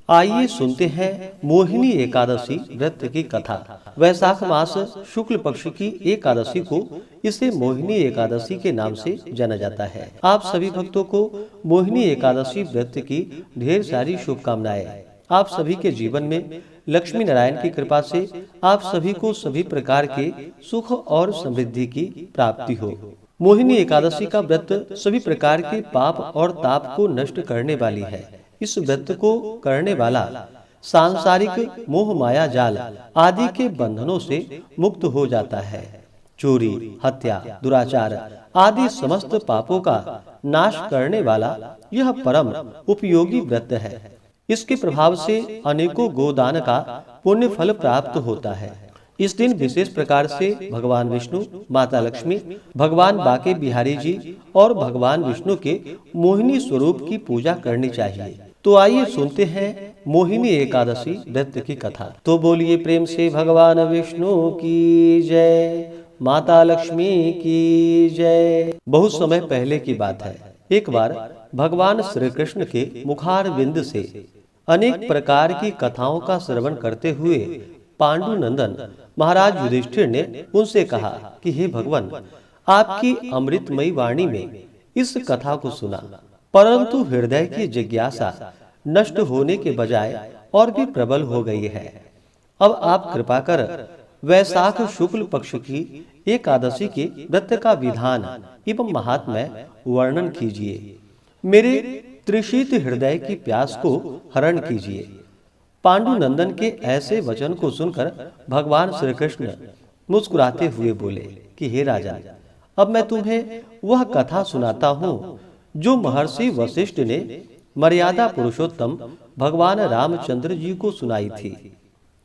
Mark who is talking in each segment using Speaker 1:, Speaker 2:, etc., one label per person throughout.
Speaker 1: आइए सुनते हैं मोहिनी एकादशी व्रत की कथा। वैशाख मास शुक्ल पक्ष की एकादशी को इसे मोहिनी एकादशी के नाम से जाना जाता है। आप सभी भक्तों को मोहिनी एकादशी व्रत की ढेर सारी शुभकामनाएं। आप सभी के जीवन में लक्ष्मी नारायण की कृपा से आप सभी को सभी प्रकार के सुख और समृद्धि की प्राप्ति हो। मोहिनी एकादशी का व्रत सभी प्रकार के पाप और ताप को नष्ट करने वाली है। इस व्रत को करने वाला सांसारिक मोह माया जाल आदि के बंधनों से मुक्त हो जाता है। चोरी, हत्या, दुराचार आदि समस्त पापों का नाश करने वाला यह परम उपयोगी व्रत है। इसके प्रभाव से अनेकों गोदान का पुण्य फल प्राप्त होता है। इस दिन विशेष प्रकार से भगवान विष्णु, माता लक्ष्मी, भगवान बाके बिहारी जी और भगवान विष्णु के मोहिनी स्वरूप की पूजा करनी चाहिए। तो आइए सुनते हैं मोहिनी एकादशी व्रत की कथा। तो बोलिए प्रेम से भगवान विष्णु की जय, माता लक्ष्मी की जय। बहुत समय पहले की बात है। एक बार भगवान श्री कृष्ण के मुखारविंद से अनेक प्रकार की कथाओं का श्रवण करते हुए पांडु नंदन महाराज युधिष्ठिर ने उनसे कहा कि हे भगवान, आपकी अमृतमयी वाणी में इस कथा को सुना, परंतु हृदय की जिज्ञासा नष्ट होने के बजाय और भी प्रबल हो गई है। अब आप कृपा कर वैशाख शुक्ल पक्ष की एकादशी के व्रत का विधान एवं महात्म्य वर्णन कीजिए। मेरे त्रिशीत हृदय की प्यास को हरण कीजिए। पांडु नंदन के ऐसे वचन को सुनकर भगवान श्री कृष्ण मुस्कुराते हुए बोले कि हे राजा, अब मैं तुम्हें वह कथा सुनाता हूँ जो महर्षि वशिष्ठ ने मर्यादा पुरुषोत्तम भगवान रामचंद्र जी को सुनाई थी।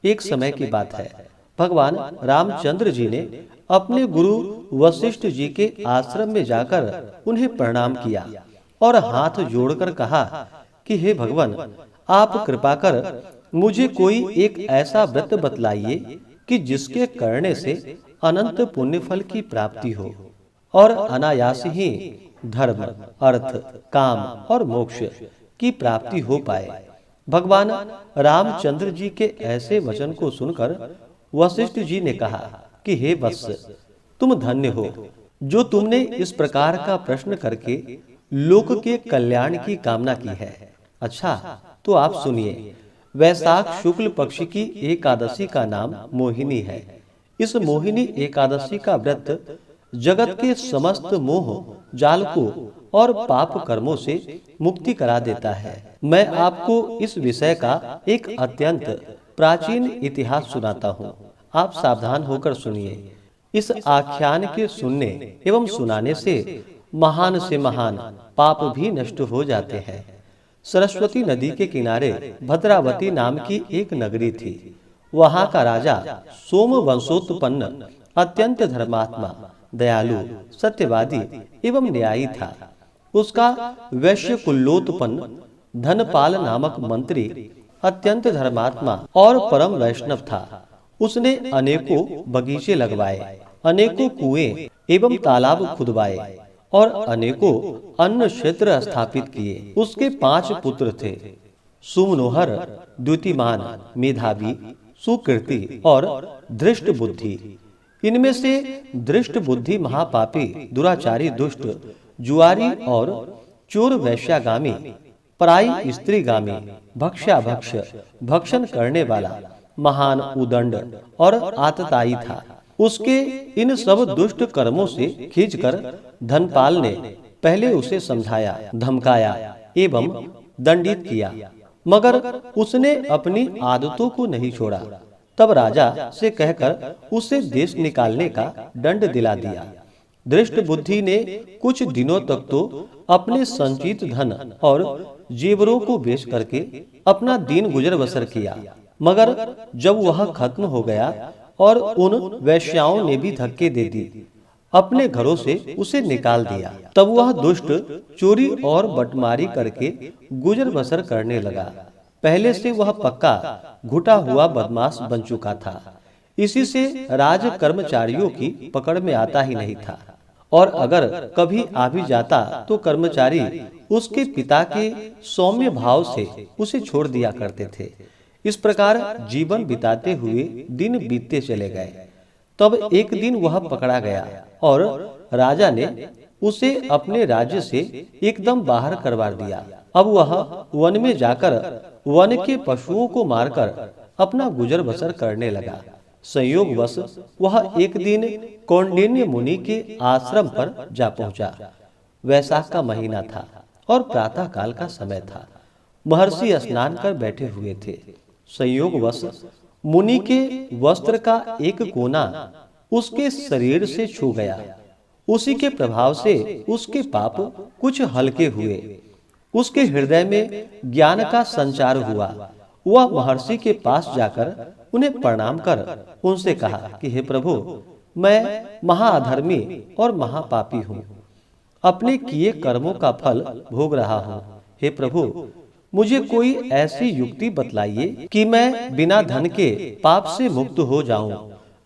Speaker 1: एक समय की बात है। भगवान रामचंद्र जी ने अपने गुरु वशिष्ठ जी के आश्रम में जाकर उन्हें प्रणाम किया और हाथ जोड़कर कहा कि हे भगवान, आप कृपा कर मुझे कोई एक ऐसा व्रत बतलाइए कि जिसके करने से अनंत पुण्य फल की प्राप्ति हो और अनायास ही धर्म, अर्थ, काम और मोक्ष की प्राप्ति हो पाए। भगवान रामचंद्र जी के ऐसे वचन को सुनकर वशिष्ठ जी ने कहा कि हे वत्स, तुम धन्य हो जो तुमने इस प्रकार का प्रश्न करके लोक के कल्याण की कामना की है। अच्छा, तो आप सुनिए। वैशाख शुक्ल पक्ष की एकादशी का नाम मोहिनी है। इस मोहिनी एकादशी का व्रत जगत के समस्त मोह जाल को और पाप कर्मों से मुक्ति करा देता है। मैं आपको इस विषय का एक अत्यंत प्राचीन इतिहास सुनाता हूँ। आप सावधान होकर सुनिए। इस आख्यान के सुनने एवं सुनाने से महान पाप भी नष्ट हो जाते हैं। सरस्वती नदी के किनारे भद्रावती नाम की एक नगरी थी। वहां का राजा सोम वंशोत्पन्न अत्यंत धर्मात्मा, दयालु, सत्यवादी एवं न्यायी था। उसका वैश्य कुलोत्पन्न धनपाल नामक मंत्री अत्यंत धर्मात्मा और परम वैष्णव था। उसने अनेकों बगीचे लगवाए, अनेकों कुएं एवं तालाब खुदवाए और अनेकों अन्न क्षेत्र स्थापित किए। उसके 5 पुत्र थे, सुमनोहर, द्युतिमान, मेधावी, सुकीर्ति और धृष्ट बुद्धि। इनमें से धृष्ट बुद्धि महापापी, दुराचारी, दुष्ट, जुआरी और चोर वैश्यागामी, पराई स्त्रीगामी, भक्ष्याभक्ष, भक्षण करने वाला, महान उदंड और आतताई था। उसके इन सब दुष्ट कर्मों से खींचकर धनपाल ने पहले उसे समझाया, धमकाया एवं दंडित किया, मगर उसने अपनी आदतों को नहीं छोड़ा। तब राजा से कहकर उसे देश निकालने का दंड दिला दिया। धृष्ट बुद्धि ने कुछ दिनों तक तो अपने संचित धन और जेवरों को बेच करके अपना दिन गुजर बसर किया, मगर जब वह खत्म हो गया और उन वैश्याओं ने भी धक्के दे दी, अपने घरों से उसे निकाल दिया, तब वह दुष्ट चोरी और बटमारी करके गुजर बसर करने लगा। पहले से वह पक्का घुटा हुआ बदमाश बन चुका था। इसी से राज कर्मचारियों की पकड़ में आता ही नहीं था, और अगर कभी आ भी जाता तो कर्मचारी उसके पिता के सौम्य भाव से उसे छोड़ दिया करते थे। इस प्रकार जीवन बिताते हुए दिन बीतते चले गए। तब एक दिन वह पकड़ा गया और राजा ने उसे अपने राज्य से एकदम बाहर करवा दिया। अब वह वन में जाकर वन के पशुओं को मारकर अपना गुजर बसर करने लगा। संयोगवश वह एक दिन कौंडिन्य मुनि के आश्रम पर जा पहुंचा। वैशाख का महीना था और प्रातः काल का समय था। महर्षि स्नान कर बैठे हुए थे। संयोगवश मुनि के वस्त्र का एक कोना उसके शरीर से छू गया। उसी के प्रभाव से उसके पाप कुछ हल्के हुए। उसके हृदय में ज्ञान का संचार हुआ। वह महर्षि के पास जाकर उन्हें प्रणाम कर उनसे कहा कि हे प्रभु, मैं महाअधर्मी और महापापी हूँ। अपने किए कर्मों का फल भोग रहा हूँ। हे प्रभु, मुझे कोई ऐसी युक्ति बतलाइए कि मैं बिना धन के पाप से मुक्त हो जाऊं।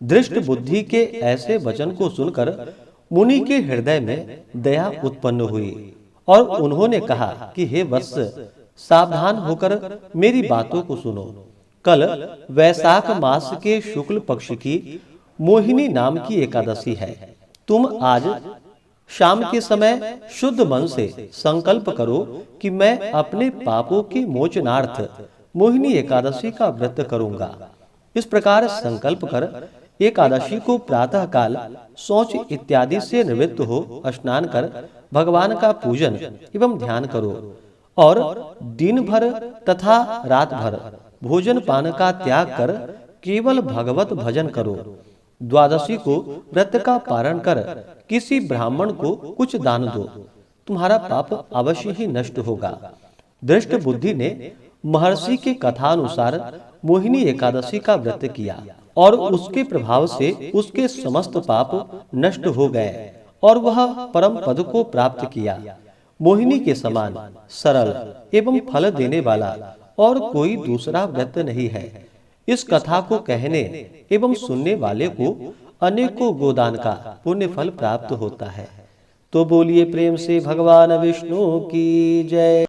Speaker 1: दृष्ट बुद्धि के ऐसे वचन को सुनकर मुनि के हृदय में दया उत्पन्न हुई और उन्होंने कहा कि हे वत्स, सावधान होकर मेरी बातों को सुनो। कल वैशाख मास के शुक्ल पक्ष की मोहिनी नाम की एकादशी है। तुम आज शाम के समय शुद्ध मन से संकल्प करो कि मैं अपने पापों के मोचनार्थ मोहिनी एकादशी का व्रत करूंगा। इस प्रकार संकल्प कर एकादशी को प्रातः काल शौच इत्यादि से निवृत्त हो स्नान कर भगवान का पूजन एवं ध्यान करो और दिन भर तथा रात भर भोजन पान का त्याग कर केवल भगवत भजन करो। द्वादशी को व्रत का पारण कर किसी ब्राह्मण को कुछ दान दो। तुम्हारा पाप अवश्य ही नष्ट होगा। दृष्ट बुद्धि ने महर्षि के कथानुसार मोहिनी एकादशी का व्रत किया और उसके प्रभाव से उसके समस्त पाप नष्ट हो गए और वह परम पद को प्राप्त किया। मोहिनी के समान सरल एवं फल देने वाला और कोई दूसरा व्रत नहीं है। इस कथा को कहने एवं सुनने वाले को अनेकों गोदान का पुण्य फल प्राप्त होता है। तो बोलिए प्रेम से भगवान विष्णु की जय।